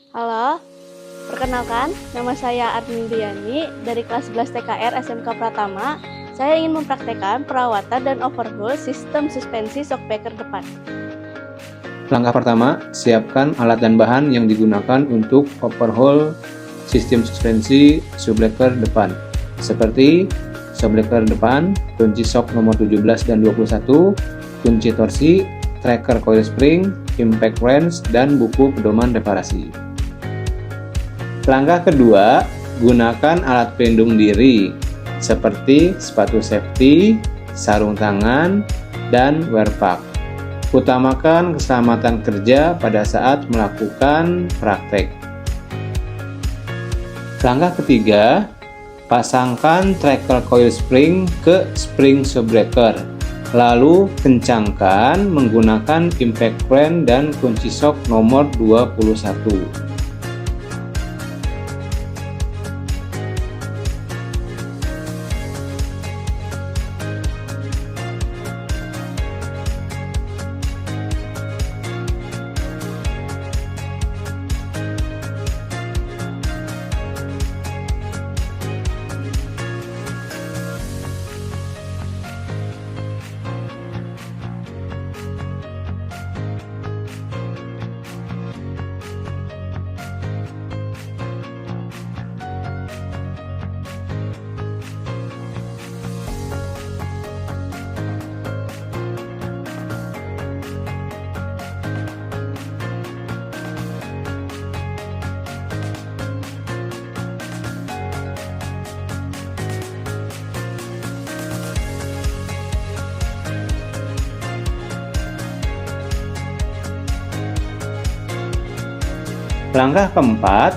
Halo, perkenalkan, nama saya Armin Diani dari kelas 11 TKR SMK Pratama. Saya ingin mempraktekkan perawatan dan overhaul sistem suspensi shockbreaker depan. Langkah pertama, siapkan alat dan bahan yang digunakan untuk overhaul sistem suspensi shockbreaker depan, seperti shockbreaker depan, kunci shock nomor 17 dan 21, kunci torsi, tracker coil spring, impact wrench, dan buku pedoman reparasi. Langkah kedua, gunakan alat pelindung diri seperti sepatu safety, sarung tangan, dan wear pack. Utamakan keselamatan kerja pada saat melakukan praktek. Langkah ketiga, pasangkan tracker coil spring ke spring shockbreaker. Lalu kencangkan menggunakan impact wrench dan kunci shock nomor 21. Langkah keempat,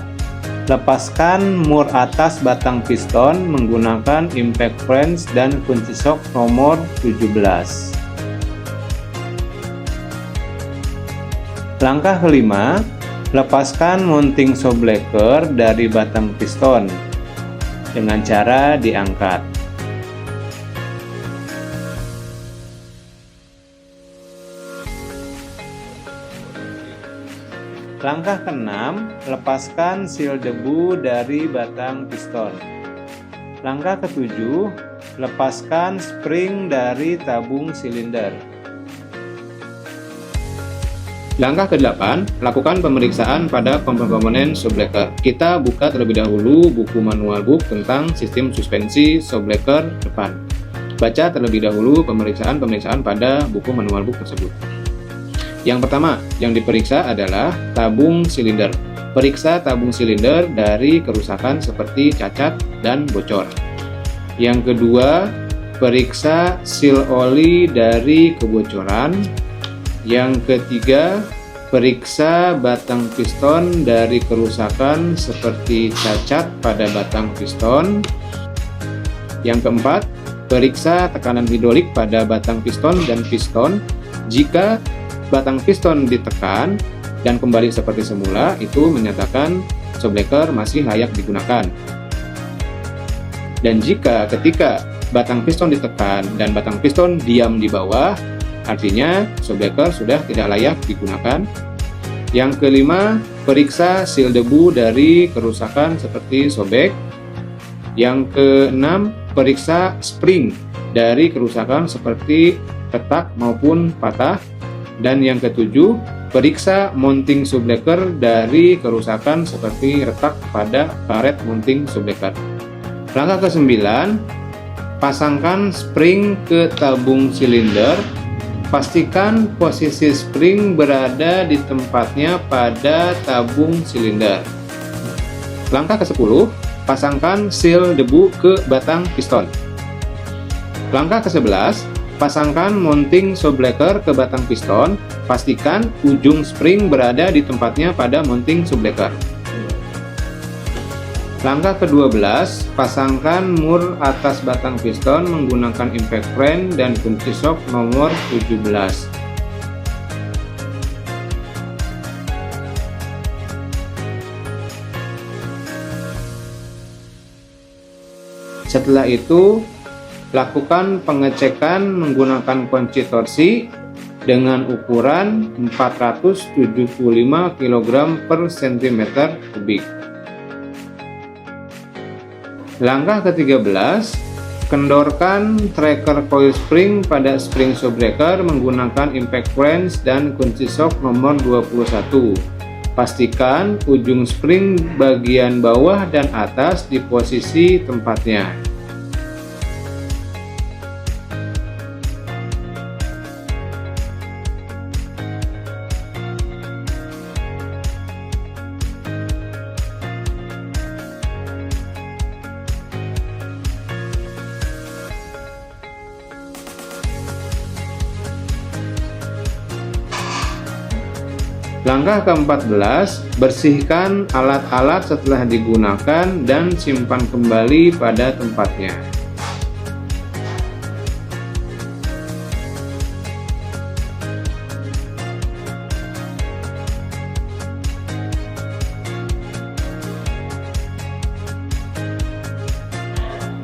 lepaskan mur atas batang piston menggunakan impact wrench dan kunci shock nomor 17. Langkah kelima, lepaskan mounting shockbreaker dari batang piston dengan cara diangkat. Langkah keenam, lepaskan seal debu dari batang piston. Langkah ketujuh, lepaskan spring dari tabung silinder. Langkah ke-8, lakukan pemeriksaan pada komponen shockbreaker. Kita buka terlebih dahulu buku manual book tentang sistem suspensi shockbreaker depan. Baca terlebih dahulu pemeriksaan pada buku manual book tersebut. Yang pertama, yang diperiksa adalah tabung silinder. Periksa tabung silinder dari kerusakan seperti cacat dan bocor. Yang kedua, periksa seal oli dari kebocoran. Yang ketiga, periksa batang piston dari kerusakan seperti cacat pada batang piston. Yang keempat, periksa tekanan hidrolik pada batang piston dan piston. Jika batang piston ditekan dan kembali seperti semula, itu menyatakan shockbreaker masih layak digunakan. Dan jika ketika batang piston ditekan dan batang piston diam di bawah, artinya shockbreaker sudah tidak layak digunakan. Yang kelima, periksa seal debu dari kerusakan seperti sobek. Yang keenam, periksa spring dari kerusakan seperti retak maupun patah. Dan yang ketujuh, periksa mounting shockbreaker dari kerusakan seperti retak pada karet mounting shockbreaker. Langkah ke-9, pasangkan spring ke tabung silinder. Pastikan posisi spring berada di tempatnya pada tabung silinder. Langkah ke-10, pasangkan seal debu ke batang piston. Langkah ke-11, pasangkan mounting shockbreaker ke batang piston. Pastikan ujung spring berada di tempatnya pada mounting shockbreaker. Langkah ke-12, pasangkan mur atas batang piston menggunakan impact wrench dan kunci shock nomor 17. Setelah itu, lakukan pengecekan menggunakan kunci torsi dengan ukuran 475 kg per cm kubik. Langkah ke-13, kendorkan tracker coil spring pada spring shock breaker menggunakan impact wrench dan kunci shock nomor 21. Pastikan ujung spring bagian bawah dan atas di posisi tempatnya. Langkah ke-14, bersihkan alat-alat setelah digunakan dan simpan kembali pada tempatnya.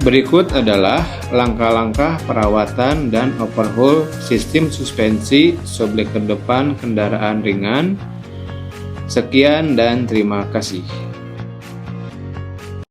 Berikut adalah langkah-langkah perawatan dan overhaul sistem suspensi shock breaker depan kendaraan ringan. Sekian dan terima kasih.